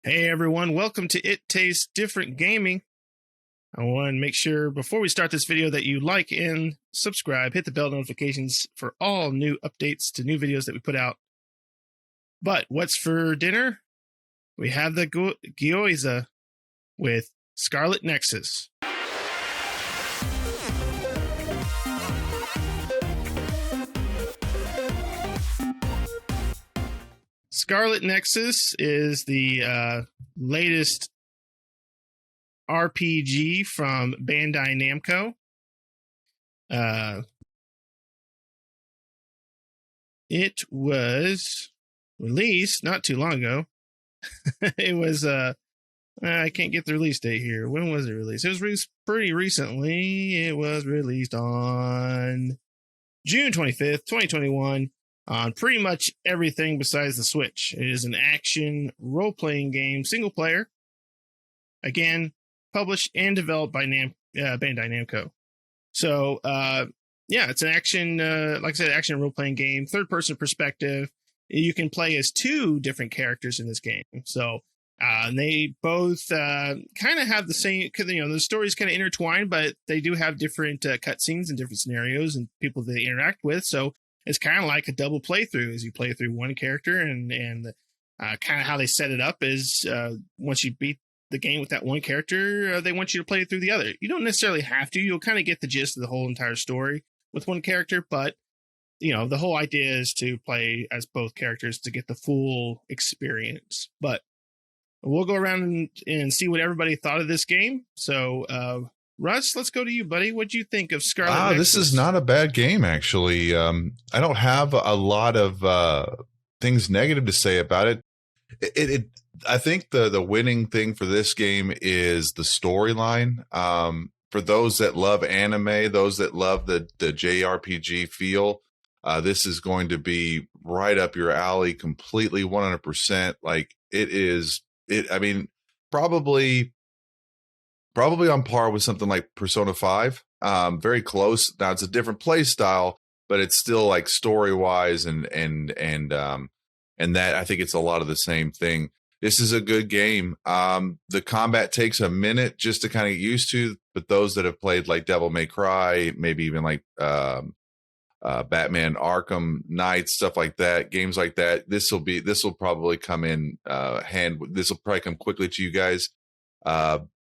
Hey everyone, welcome to It Tastes Different Gaming. I want to make sure before we start this video that you like and subscribe, hit the bell notifications for all new updates to new videos that we put out. But what's for dinner? We have the gyoza with Scarlet Nexus. Scarlet Nexus is the latest RPG from Bandai Namco. It was released not too long ago. It was I can't get the release date here. When was it released? It was released pretty recently. It was released on June 25th, 2021. On pretty much everything besides the Switch. It is an action role-playing game, single player. Again, published and developed by Bandai Namco. So, it's an action, like I said, action role-playing game, third-person perspective. You can play as two different characters in this game. So, they both kind of have the same, the stories kind of intertwined, but they do have different cutscenes and different scenarios and people they interact with. So, it's kind of like a double playthrough as you play through one character, and kind of how they set it up is once you beat the game with that one character, they want you to play through the other. You don't necessarily have to. You'll kind of get the gist of the whole entire story with one character, but the whole idea is to play as both characters to get the full experience. But we'll go around and see what everybody thought of this game. So, Russ, let's go to you, buddy. What'd you think of Scarlet Nexus? This is not a bad game, actually. I don't have a lot of things negative to say about it. I think the winning thing for this game is the storyline. For those that love anime, those that love the JRPG feel, this is going to be right up your alley, completely 100%. Like it is. I mean, probably on par with something like Persona 5. Very close. Now it's a different play style, but it's still like story wise and that I think it's a lot of the same thing. This is a good game. The combat takes a minute just to kind of get used to, but those that have played like Devil May Cry, maybe even like Batman Arkham Knight, stuff like that, games like that, this will probably come in this will probably come quickly to you guys.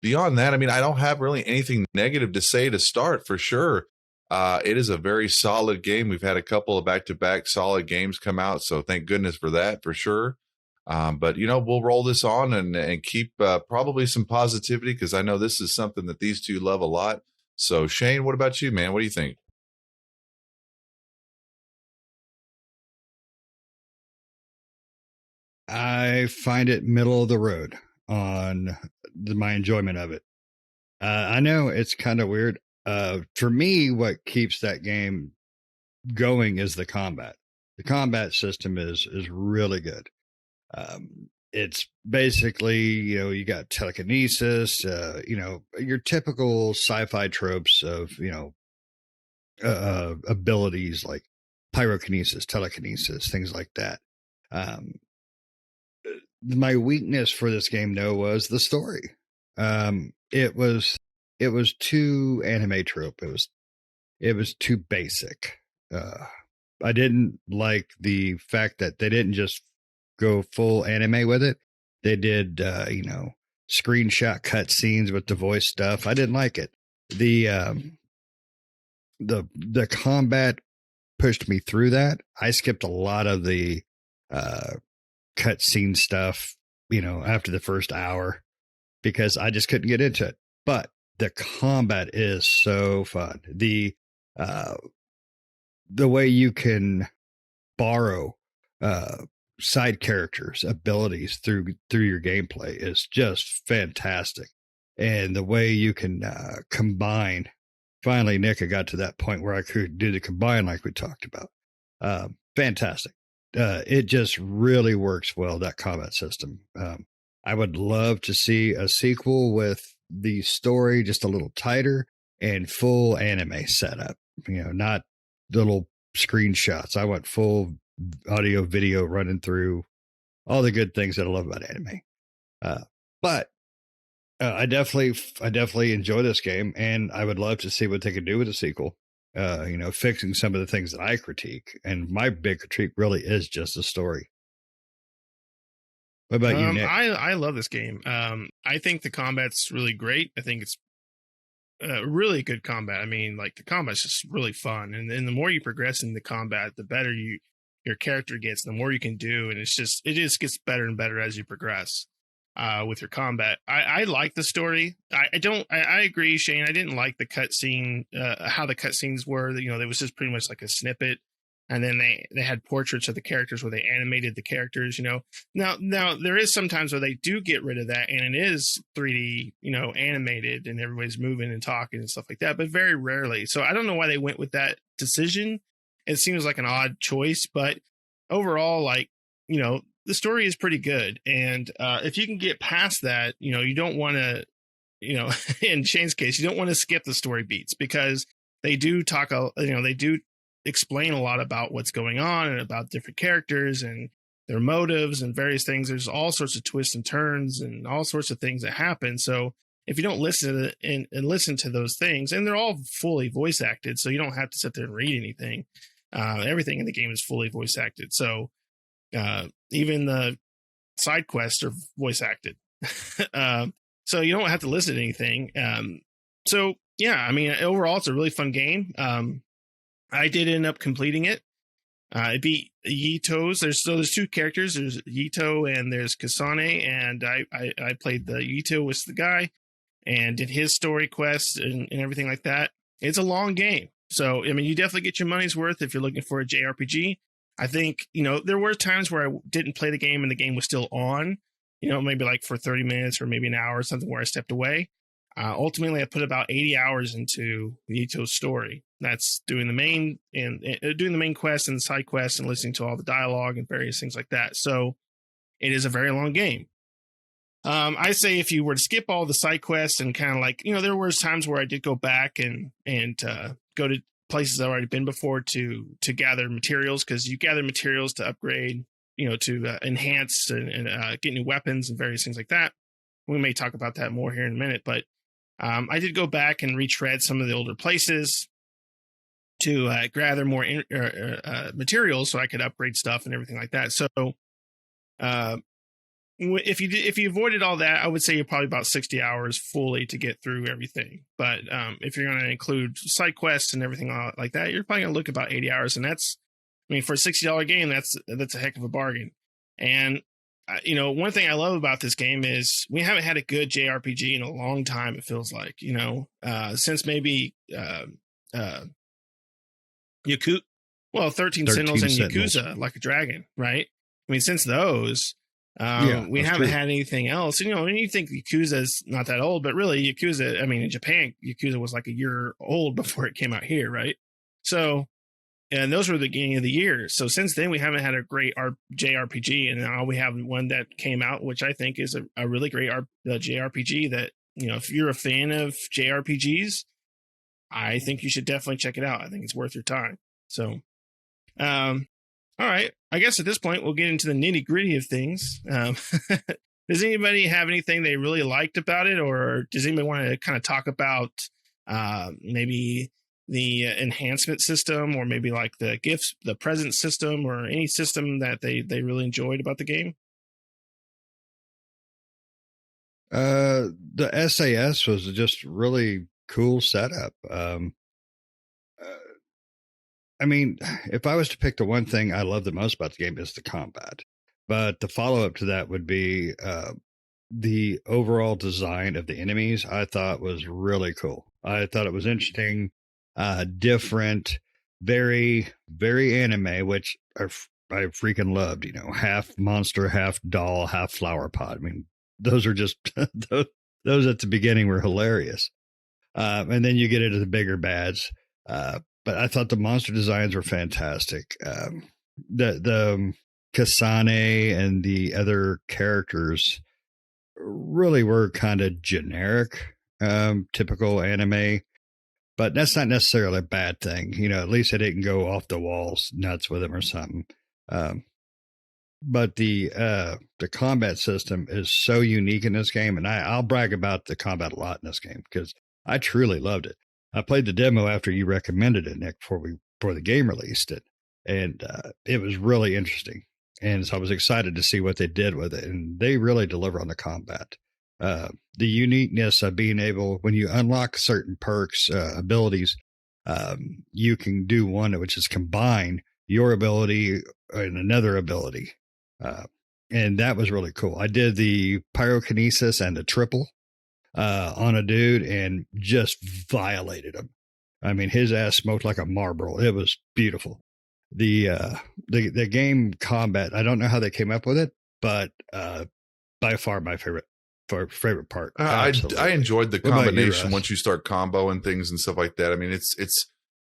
Beyond that, I mean, I don't have really anything negative to say to start, for sure. It is a very solid game. We've had a couple of back-to-back solid games come out, so thank goodness for that, for sure. But, we'll roll this on and keep probably some positivity, because I know this is something that these two love a lot. So, Shane, what about you, man? What do you think? I find it middle of the road on my enjoyment of it. I know it's kind of weird. For me, what keeps that game going is the combat. The combat system is really good. It's basically, you got telekinesis, your typical sci-fi tropes of, abilities like pyrokinesis, telekinesis, things like that. My weakness for this game, though, was the story. It was too anime trope. It was too basic. I didn't like the fact that they didn't just go full anime with it. They did, screenshot cut scenes with the voice stuff. I didn't like it. The combat pushed me through that. I skipped a lot of the cutscene stuff, after the first hour, because I just couldn't get into it. But the combat is so fun. The way you can borrow side characters' abilities through your gameplay is just fantastic. And the way you can combine. Finally, Nick, I got to that point where I could do the combine like we talked about. Fantastic. It just really works well, that combat system. I would love to see a sequel with the story just a little tighter and full anime setup, not little screenshots. I want full audio, video running through all the good things that I love about anime. But I definitely enjoy this game, and I would love to see what they could do with the sequel. Fixing some of the things that I critique, and my big critique really is just the story. What about you, Nick? I love this game. I think the combat's really great. I think it's really good combat. I mean, like the combat's just really fun, and the more you progress in the combat, the better your character gets, the more you can do, and it just gets better and better as you progress. With your combat, I like the story. I agree, Shane. I didn't like the cutscene, how the cutscenes were. There was just pretty much like a snippet, and then they had portraits of the characters where they animated the characters. Now there is sometimes where they do get rid of that, and it is 3D, animated, and everybody's moving and talking and stuff like that, but very rarely. So I don't know why they went with that decision. It seems like an odd choice, but overall, like, the story is pretty good. And if you can get past that, you don't want to, in Shane's case, you don't want to skip the story beats, because they do talk, they do explain a lot about what's going on and about different characters and their motives and various things. There's all sorts of twists and turns and all sorts of things that happen. So if you don't listen to and listen to those things, and they're all fully voice acted, so you don't have to sit there and read anything. Everything in the game is fully voice acted. So even the side quests are voice acted. So you don't have to listen to anything. So yeah, I mean, overall, it's a really fun game. I did end up completing it. It beat Yito's. There's two characters. There's Yito and there's Kasane, and I played the Yito was the guy and did his story quest and everything like that. It's a long game. So, I mean, you definitely get your money's worth if you're looking for a JRPG. I think, there were times where I didn't play the game and the game was still on, maybe like for 30 minutes or maybe an hour or something where I stepped away. Ultimately, I put about 80 hours into Yito's story. That's doing the main doing the main quest and the side quest and listening to all the dialogue and various things like that. So it is a very long game. I say if you were to skip all the side quests and kind of like, there were times where I did go back and go to places I've already been before to gather materials, because you gather materials to upgrade, to enhance and get new weapons and various things like that. We may talk about that more here in a minute, but I did go back and retread some of the older places to gather more materials so I could upgrade stuff and everything like that. So if you avoided all that, I would say you're probably about 60 hours fully to get through everything. But if you're going to include side quests and everything like that, you're probably going to look about 80 hours. And that's, I mean, for a $60 game, that's a heck of a bargain. And one thing I love about this game is we haven't had a good JRPG in a long time. It feels like, since maybe 13 Sentinels and Yakuza Like a Dragon, right? I mean, since those, we haven't had anything else. And you think Yakuza is not that old, but really Yakuza, I mean, in Japan, Yakuza was like a year old before it came out here, right? So, and those were the beginning of the year. So since then, we haven't had a great JRPG, and now we have one that came out, which I think is a really great JRPG that, if you're a fan of JRPGs, I think you should definitely check it out. I think it's worth your time. So, all right. I guess at this point, we'll get into the nitty gritty of things. Does anybody have anything they really liked about it, or does anybody want to kind of talk about maybe the enhancement system, or maybe like the gifts, the present system, or any system that they really enjoyed about the game? The SAS was just really cool setup. I mean, if I was to pick the one thing I love the most about the game, is the combat. But the follow-up to that would be the overall design of the enemies. I thought was really cool. I thought it was interesting, different, very, very anime, which I freaking loved. Half monster, half doll, half flower pot. I mean, those are just those at the beginning were hilarious, and then you get into the bigger bads. But I thought the monster designs were fantastic. The Kasane and the other characters really were kind of generic, typical anime. But that's not necessarily a bad thing. At least I didn't go off the walls nuts with them or something. but the combat system is so unique in this game, and I'll brag about the combat a lot in this game because I truly loved it. I played the demo after you recommended it, Nick, before the game released it, and it was really interesting. And so I was excited to see what they did with it, and they really deliver on the combat. The uniqueness of being able, when you unlock certain perks, abilities, you can do one which is combine your ability and another ability. And that was really cool. I did the pyrokinesis and the triple on a dude and just violated him. I mean, his ass smoked like a marble. It was beautiful. The game combat, I don't know how they came up with it, but by far my favorite part. I enjoyed the combination you, once you start comboing things and stuff like that. I mean,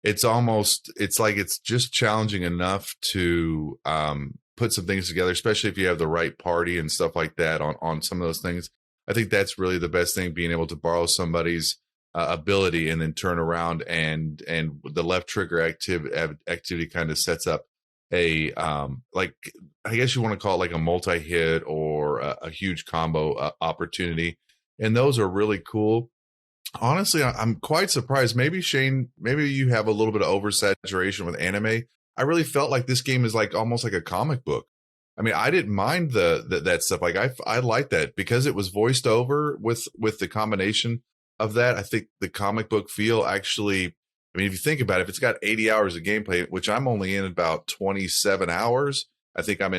it's almost, it's like it's just challenging enough to put some things together, especially if you have the right party and stuff like that on some of those things. I think that's really the best thing, being able to borrow somebody's ability and then turn around and the left trigger activity kind of sets up a like, I guess you want to call it like a multi-hit or a huge combo opportunity. And those are really cool. Honestly, I'm quite surprised. Maybe Shane, maybe you have a little bit of oversaturation with anime. I really felt like this game is like almost like a comic book. I mean, I didn't mind that stuff. Like I like that because it was voiced over with the combination of that. I think the comic book feel actually, I mean, if you think about it, if it's got 80 hours of gameplay, which I'm only in about 27 hours, I think I'm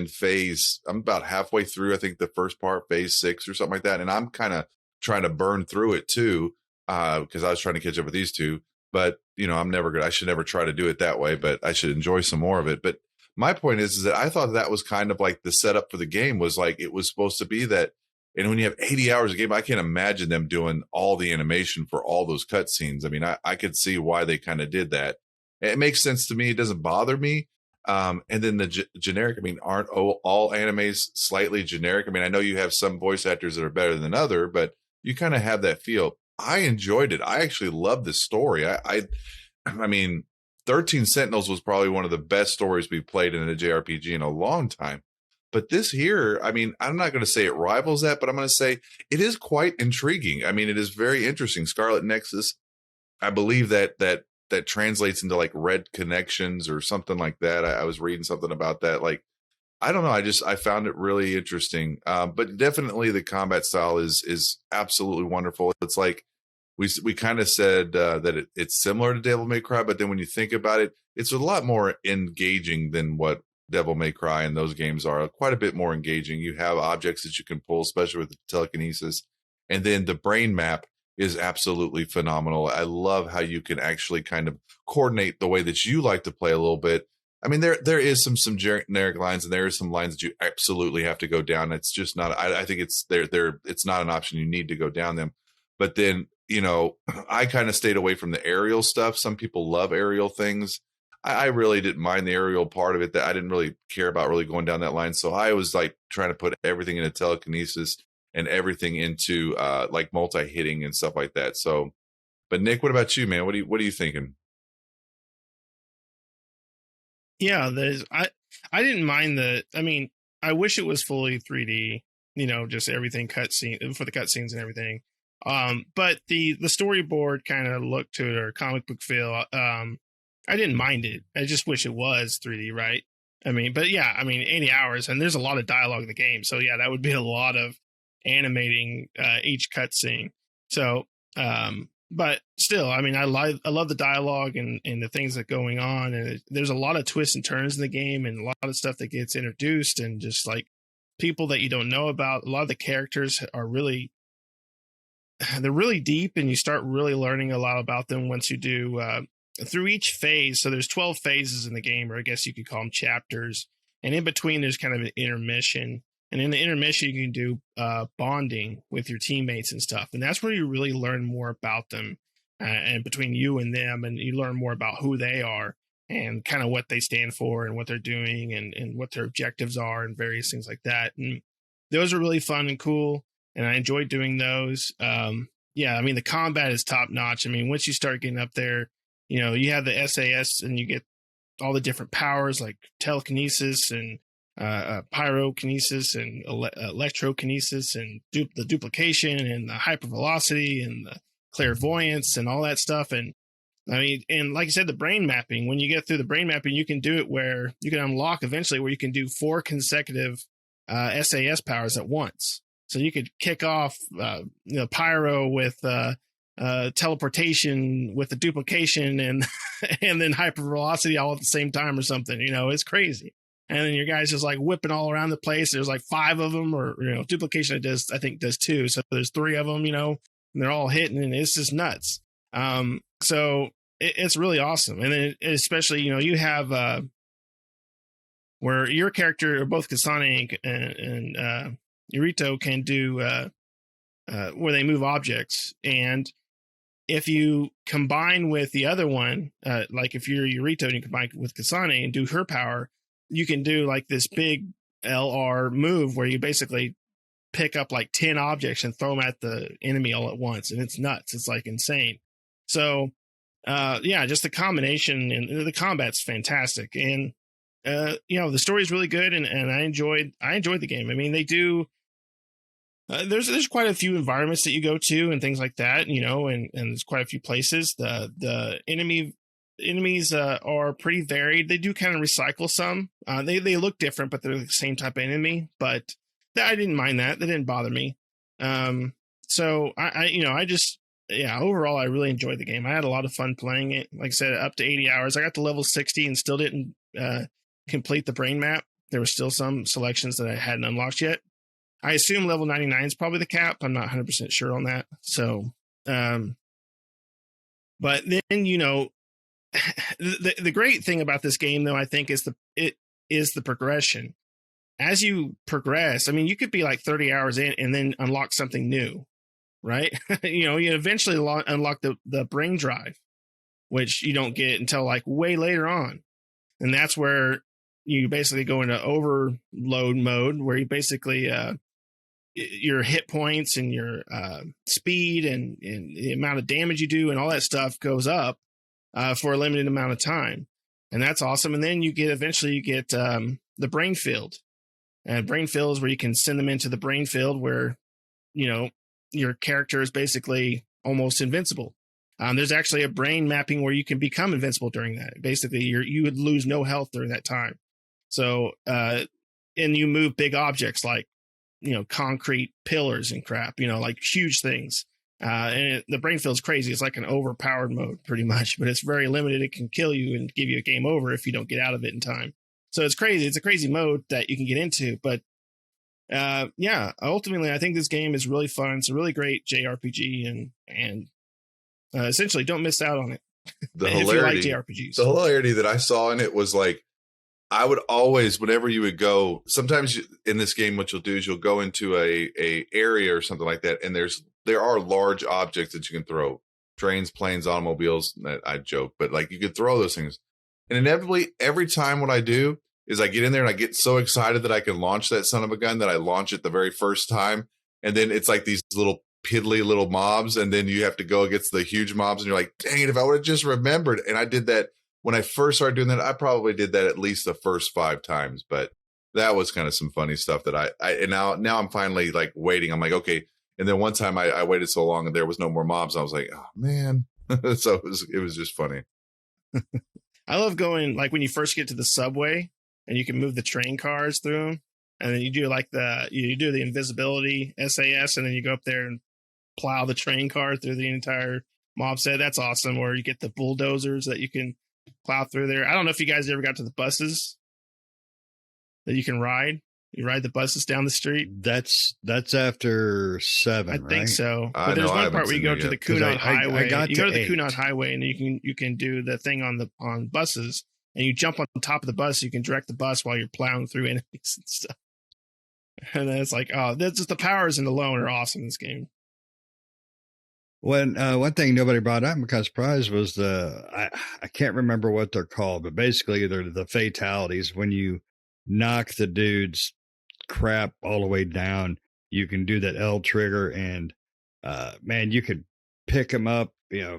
about halfway through, I think the first part, phase 6 or something like that. And I'm kind of trying to burn through it too, because I was trying to catch up with these two. But, I should never try to do it that way, but I should enjoy some more of it. But my point is that I thought that was kind of like the setup for the game, was like it was supposed to be that. And when you have 80 hours of game, I can't imagine them doing all the animation for all those cutscenes. I mean, I could see why they kind of did that. It makes sense to me. It doesn't bother me. And then the generic, I mean, aren't all animes slightly generic? I mean, I know you have some voice actors that are better than other, but you kind of have that feel. I enjoyed it. I actually loved this story. I mean, 13 Sentinels was probably one of the best stories we've played in a JRPG in a long time. But this here, I mean, I'm not going to say it rivals that, but I'm going to say it is quite intriguing. I mean, it is very interesting. Scarlet Nexus, I believe that translates into like red connections or something like that. I was reading something about that. Like, I don't know. I found it really interesting. But definitely the combat style is absolutely wonderful. It's like we kind of said that it's similar to Devil May Cry, but then when you think about it, it's a lot more engaging than what Devil May Cry and those games are. Quite a bit more engaging. You have objects that you can pull, especially with the telekinesis. And then the brain map is absolutely phenomenal. I love how you can actually kind of coordinate the way that you like to play a little bit. I mean, there is some generic lines, and there is some lines that you absolutely have to go down. It's just not, I think it's it's not an option. You need to go down them. But then, I kind of stayed away from the aerial stuff. Some people love aerial things. I really didn't mind the aerial part of it. That I didn't really care about really going down that line. So I was like trying to put everything into telekinesis and everything into like multi-hitting and stuff like that. So, but Nick, what about you, man? What are you thinking? Yeah, I didn't mind I mean, I wish it was fully 3D, just everything cutscene for the cutscenes and everything. But the storyboard kind of look to it, or comic book feel. I didn't mind it. I just wish it was 3D, right? I mean, but yeah, I mean, 80 hours, and there's a lot of dialogue in the game. So yeah, that would be a lot of animating each cutscene. So, but still, I mean, I love the dialogue and the things that are going on. And there's a lot of twists and turns in the game, and a lot of stuff that gets introduced, and just like people that you don't know about. A lot of the characters are they're really deep, and you start really learning a lot about them once you do through each phase. So there's 12 phases in the game, or I guess you could call them chapters. And in between, there's kind of an intermission. And in the intermission, you can do bonding with your teammates and stuff. And that's where you really learn more about them, and between you and them. And you learn more about who they are and kind of what they stand for and what they're doing, and what their objectives are, and various things like that. And those are really fun and cool. And I enjoy doing those. Yeah, I mean, the combat is top notch. I mean, once you start getting up there, you have the SAS, and you get all the different powers like telekinesis and pyrokinesis and electrokinesis and the duplication and the hypervelocity and the clairvoyance and all that stuff. And I mean, and like I said, the brain mapping, when you get through the brain mapping, you can do it where you can unlock eventually where you can do 4 consecutive SAS powers at once. So you could kick off, pyro with teleportation with the duplication and and then hypervelocity all at the same time or something. It's crazy. And then your guy's just like whipping all around the place. There's like 5 of them, or duplication I think does 2. So there's 3 of them, and they're all hitting, and it's just nuts. So it's really awesome. And then especially, you have where your character, both Kasane and Yurito, can do where they move objects. And if you combine with the other one, like if you're Yurito and you combine with Kasane and do her power, you can do like this big LR move where you basically pick up like 10 objects and throw them at the enemy all at once. And it's nuts. It's like insane. So, just the combination and the combat's fantastic. And, the story's really good. And I enjoyed the game. I mean, they do, there's quite a few environments that you go to and things like that, and there's quite a few places. The enemies are pretty varied. They do kind of recycle some. They look different, but they're the same type of enemy. But I didn't mind that. That didn't bother me. So overall, I really enjoyed the game. I had a lot of fun playing it. Like I said, up to 80 hours. I got to level 60 and still didn't complete the brain map. There were still some selections that I hadn't unlocked yet. I assume level 99 is probably the cap. I'm not 100% sure on that. So, but then, the great thing about this game, though, I think is the progression. As you progress, I mean, you could be like 30 hours in and then unlock something new, right? You eventually unlock the brain drive, which you don't get until like way later on. And that's where you basically go into overload mode, where you basically, your hit points and your speed and the amount of damage you do and all that stuff goes up for a limited amount of time. And that's awesome. And then eventually you get the brain field. And brain field is where you can send them into the brain field where, your character is basically almost invincible. There's actually a brain mapping where you can become invincible during that. Basically, you would lose no health during that time. So, and you move big objects like, concrete pillars and crap, like huge things. And the brain field's crazy. It's like an overpowered mode pretty much, but it's very limited. It can kill you and give you a game over if you don't get out of it in time. So it's crazy. It's a crazy mode that you can get into, but ultimately I think this game is really fun. It's a really great JRPG and essentially don't miss out on it. The if hilarity, you like JRPGs. The hilarity that I saw in it was like, I would always, whenever you would go, sometimes in this game, what you'll do is you'll go into a area or something like that, and there are large objects that you can throw, trains, planes, automobiles. I joke, but like you could throw those things, and inevitably, every time what I do is I get in there and I get so excited that I can launch that son of a gun that I launch it the very first time, and then it's like these little piddly little mobs, and then you have to go against the huge mobs, and you're like, dang it, if I would have just remembered. And I did that. When I first started doing that, I probably did that at least the first 5 times, but that was kind of some funny stuff that and now I'm finally like waiting. I'm like, okay. And then one time I waited so long and there was no more mobs. I was like, oh man. So it was just funny. I love going like when you first get to the subway and you can move the train cars through them. And then you do like you do the invisibility SAS, and then you go up there and plow the train car through the entire mob set. That's awesome. Or you get the bulldozers that you can plow through there. I don't know if you guys ever got to the buses that you can ride. You ride the buses down the street. That's after 7. I think so. I But there's know, I one part haven't where you seen go it to the yet. Kunot Highway. I got you to go to the 8. Kunot Highway, and you can do the thing on buses, and you jump on top of the bus. You can direct the bus while you're plowing through enemies and stuff. And then it's like, oh, that's just the powers in alone are awesome in this game. When one thing nobody brought up, I'm kind of surprised, was I can't remember what they're called, but basically they're the fatalities. When you knock the dude's crap all the way down, you can do that L trigger, and man, you could pick them up,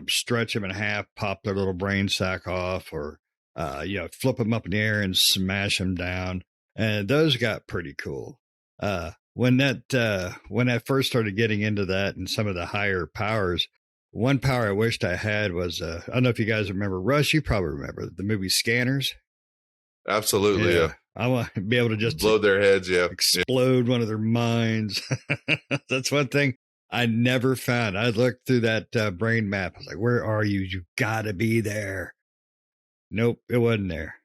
stretch them in half, pop their little brain sack off, or flip them up in the air and smash them down. and those got pretty cool. When I first started getting into that and some of the higher powers, one power I wished I had was I don't know if you guys remember, Rush. You probably remember the movie Scanners. Absolutely, yeah. I want to be able to just blow their heads, yeah. explode one of their minds. That's one thing I never found. I looked through that brain map. I was like, "Where are you? You got to be there." Nope, it wasn't there.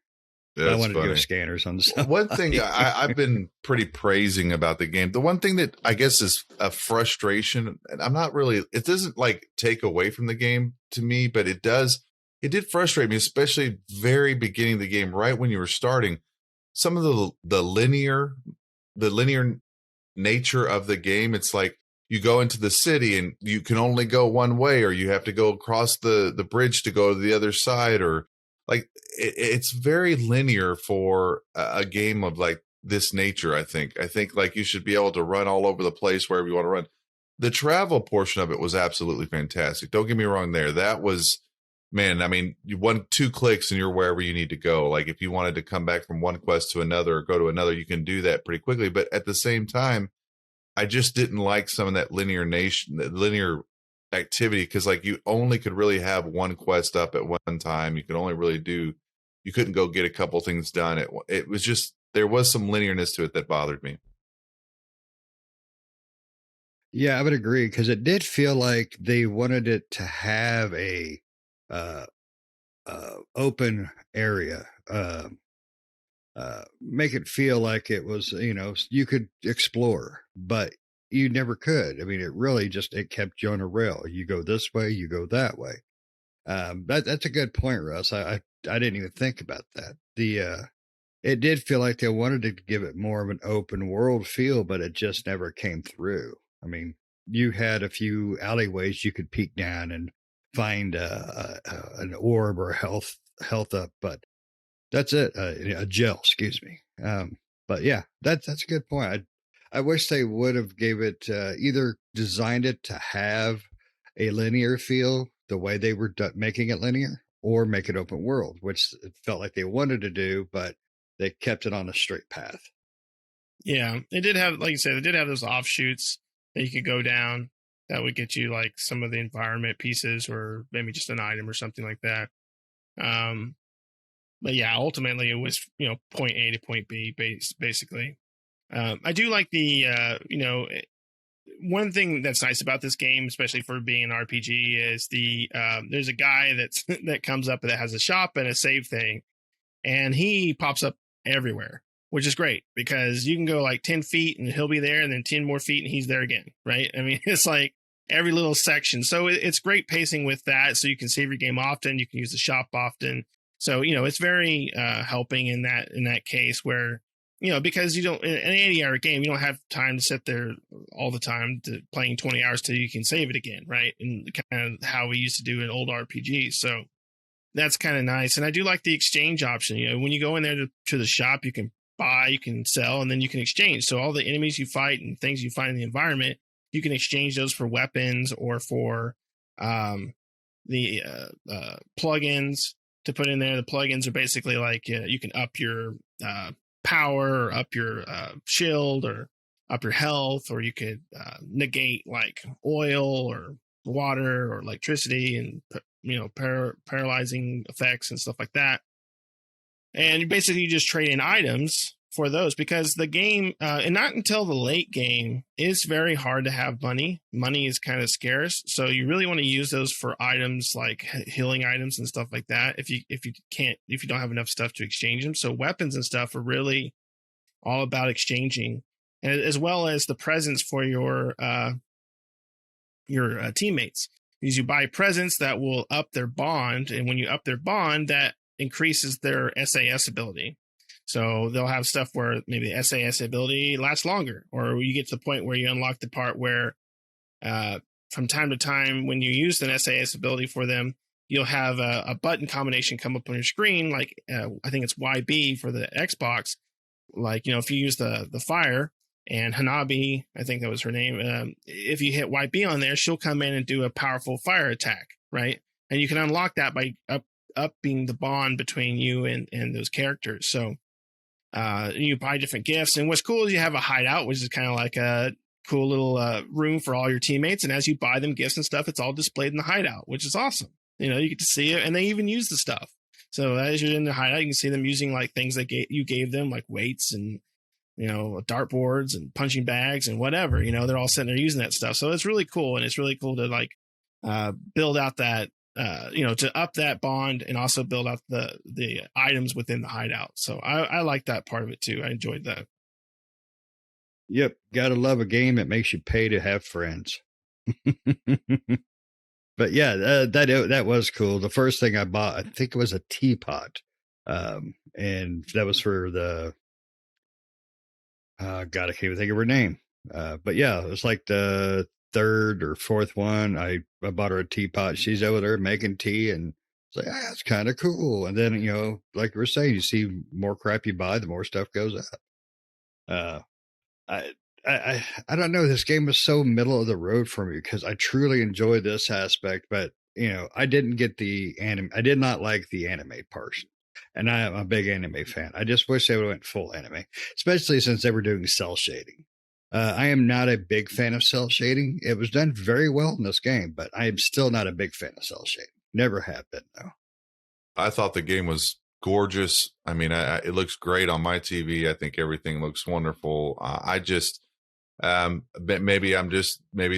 I wanted to go Scanners on the side. One thing I've been pretty praising about the game, the one thing that I guess is a frustration, and I'm not really, it doesn't like take away from the game to me, but it did frustrate me, especially very beginning of the game, right when you were starting. Some of the linear nature of the game, it's like you go into the city and you can only go one way, or you have to go across the bridge to go to the other side, or like it's very linear for a game of like this nature. I think like you should be able to run all over the place wherever you want to run. The travel portion of it was absolutely fantastic. Don't get me wrong there. That was, man, I mean, you 2 clicks and you're wherever you need to go. Like if you wanted to come back from one quest to another or go to another, you can do that pretty quickly. But at the same time, I just didn't like some of that linear activity, because like you only could really have one quest up at one time. You could only really you couldn't go get a couple things done. It was just, there was some linearness to it that bothered me. Yeah, I would agree, because it did feel like they wanted it to have a open area, make it feel like it was, you could explore, but you never could. I mean, it really it kept you on a rail. You go this way, you go that way. That's a good point, Russ. I didn't even think about that. It did feel like they wanted to give it more of an open world feel, but it just never came through. I mean, you had a few alleyways you could peek down and find an orb or health up, but that's it. A gel, excuse me. But yeah, that's a good point. I wish they would have gave it either designed it to have a linear feel the way they were making it linear, or make it open world, which it felt like they wanted to do, but they kept it on a straight path. Yeah, it did have, like you said, it did have those offshoots that you could go down that would get you like some of the environment pieces, or maybe just an item or something like that. But yeah, ultimately it was, point A to point B, basically. I do like the, one thing that's nice about this game, especially for being an RPG, is there's a guy that comes up that has a shop and a save thing, and he pops up everywhere, which is great, because you can go like 10 feet and he'll be there, and then 10 more feet and he's there again, right? I mean, it's like every little section. So it's great pacing with that. So you can save your game often. You can use the shop often. So, it's very helping in that case where, because you don't, in an 80-hour game, you don't have time to sit there all the time to playing 20 hours till you can save it again, right? And kind of how we used to do in old RPGs. So that's kind of nice. And I do like the exchange option. When you go in there to the shop, you can buy, you can sell, and then you can exchange. So all the enemies you fight and things you find in the environment, you can exchange those for weapons or for the plugins to put in there. The plugins are basically like you can up your power, or up your shield, or up your health, or you could negate like oil or water or electricity, and paralyzing effects and stuff like that. And you basically just trade in items for those, because the game, and not until the late game, is very hard to have money. Money is kind of scarce, so you really want to use those for items like healing items and stuff like that. If you don't have enough stuff to exchange them, so weapons and stuff are really all about exchanging, and as well as the presents for your teammates. Because you buy presents that will up their bond, and when you up their bond, that increases their SAS ability. So they'll have stuff where maybe the SAS ability lasts longer, or you get to the point where you unlock the part where from time to time, when you use an SAS ability for them, you'll have a button combination come up on your screen, like I think it's YB for the Xbox. Like, if you use the fire, and Hanabi, I think that was her name, if you hit YB on there, she'll come in and do a powerful fire attack, right? And you can unlock that by upping the bond between you and those characters. So You buy different gifts, and what's cool is you have a hideout, which is kind of like a cool little room for all your teammates. And as you buy them gifts and stuff, it's all displayed in the hideout, which is awesome. You get to see it, and they even use the stuff. So as you're in the hideout, you can see them using like things that you gave them, like weights and dartboards and punching bags and whatever. They're all sitting there using that stuff. So it's really cool, and it's really cool to like build out that to up that bond, and also build out the items within the hideout. So I like that part of it too. I enjoyed that. Yep, gotta love a game that makes you pay to have friends. But yeah, that was cool. The first thing I bought, I think it was a teapot, and that was for the God, I can't even think of her name. But yeah, it was like the third or fourth one. I bought her a teapot. She's over there making tea, and it's like, that's kind of cool. And then like we were saying, you see more crap you buy, the more stuff goes up. I don't know. This game was so middle of the road for me because I truly enjoy this aspect, but I didn't get the anime. I did not like the anime portion, and I'm a big anime fan. I just wish they would have went full anime, especially since they were doing cell shading. I am not a big fan of cell shading. It was done very well in this game, but I am still not a big fan of cell shading. Never have been, though. I thought the game was gorgeous. I mean, it looks great on my TV. I think everything looks wonderful. Maybe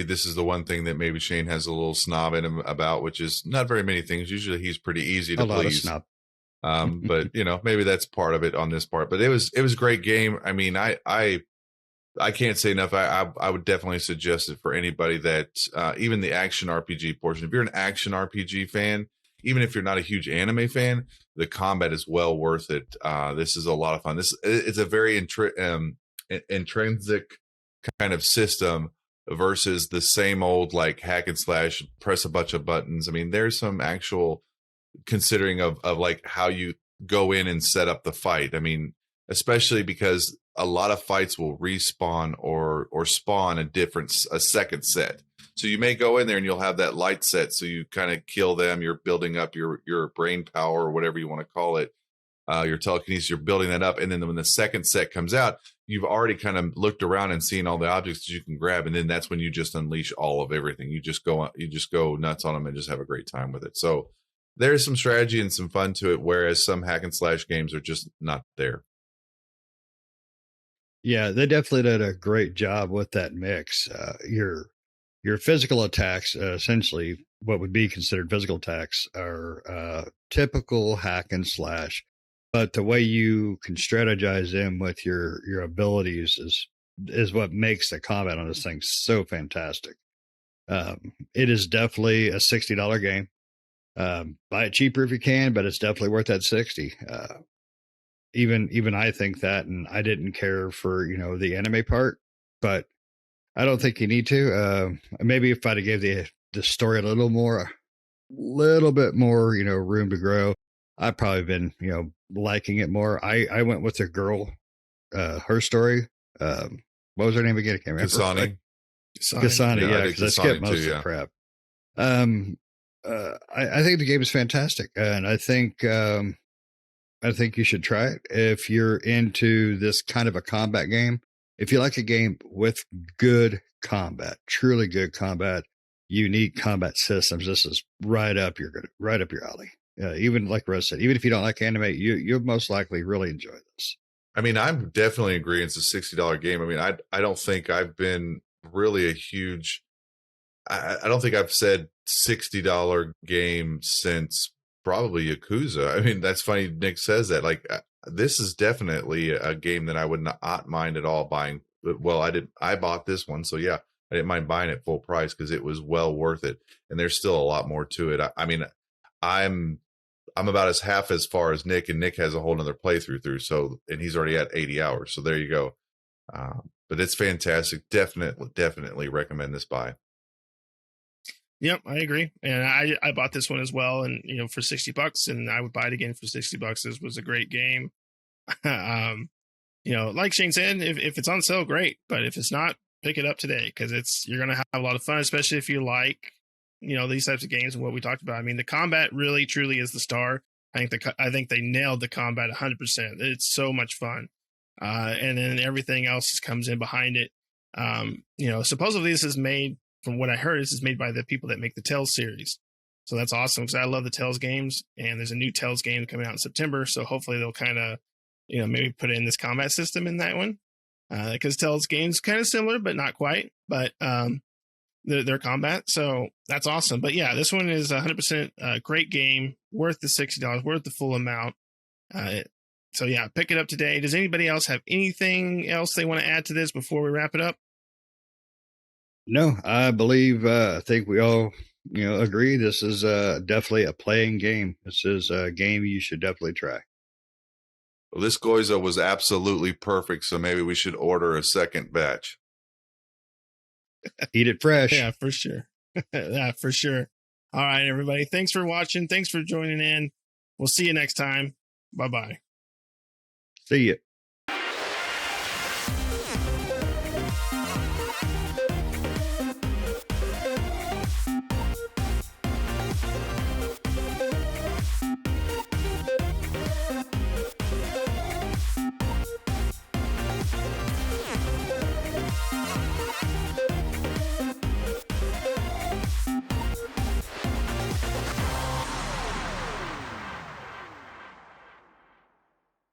this is the one thing that maybe Shane has a little snob in him about, which is not very many things. Usually he's pretty easy to please. A lot of snob. But maybe that's part of it on this part. But it was a great game. I mean, I can't say enough. I would definitely suggest it for anybody that even the action RPG portion. If you're an action RPG fan, even if you're not a huge anime fan, the combat is well worth it. This is a lot of fun. It's a very intrinsic kind of system versus the same old like hack and slash, press a bunch of buttons. I mean, there's some actual considering of like how you go in and set up the fight. I mean, especially because a lot of fights will respawn or spawn a second set. So you may go in there and you'll have that light set. So you kind of kill them. You're building up your brain power or whatever you want to call it. Your telekinesis, you're building that up. And then when the second set comes out, you've already kind of looked around and seen all the objects that you can grab. And then that's when you just unleash all of everything. You just go nuts on them and just have a great time with it. So there's some strategy and some fun to it, whereas some hack and slash games are just not there. Yeah, they definitely did a great job with that mix. Your physical attacks, essentially what would be considered physical attacks, are typical hack and slash. But the way you can strategize them with your abilities is what makes the combat on this thing so fantastic. It is definitely a $60 game. Buy it cheaper if you can, but it's definitely worth that $60. Even I think that, and I didn't care for the anime part, but I don't think you need to. Maybe if I'd have gave the story a little bit more, room to grow, I've probably been, liking it more. I went with the girl, her story. What was her name again? I can't remember. Kasani, yeah, because I skipped most of the crap. I think the game is fantastic, and I think you should try it if you're into this kind of a combat game. If you like a game with good combat, truly good combat, unique combat systems, this is right up your alley. Even like Russ said, even if you don't like anime, you'll most likely really enjoy this. I mean, I'm definitely agreeing it's a $60 game. I mean, I don't think I've been really a huge. I don't think I've said $60 game since probably Yakuza. I mean, that's funny Nick says that. Like, this is definitely a game that I would not mind at all buying. Well, I bought this one, so yeah, I didn't mind buying it full price because it was well worth it. And there's still a lot more to it. I mean, I'm about half as far as Nick, and Nick has a whole nother playthrough through. So, and he's already at 80 hours. So there you go. But it's fantastic. Definitely recommend this buy. Yep, I agree. And I bought this one as well, and for $60, and I would buy it again for $60. This was a great game. Like Shane said, if it's on sale, great. But if it's not, pick it up today, because you're gonna have a lot of fun, especially if you like these types of games and what we talked about. I mean, the combat really truly is the star. I think they nailed the combat 100%. It's so much fun. and then everything else comes in behind it. Supposedly this is made, from what I heard, this is made by the people that make the Tales series. So that's awesome because I love the Tales games, and there's a new Tales game coming out in September. So hopefully they'll kind of, maybe put in this combat system in that one, because Tales games kind of similar, but not quite. But their combat, so that's awesome. But yeah, this one is 100% great game, worth the $60, worth the full amount. So yeah, pick it up today. Does anybody else have anything else they want to add to this before we wrap it up? No, I think we all, agree. This is definitely a playing game. This is a game you should definitely try. Well, this Goiza was absolutely perfect, so maybe we should order a second batch. Eat it fresh. Yeah, for sure. Yeah, for sure. All right, everybody. Thanks for watching. Thanks for joining in. We'll see you next time. Bye-bye. See you.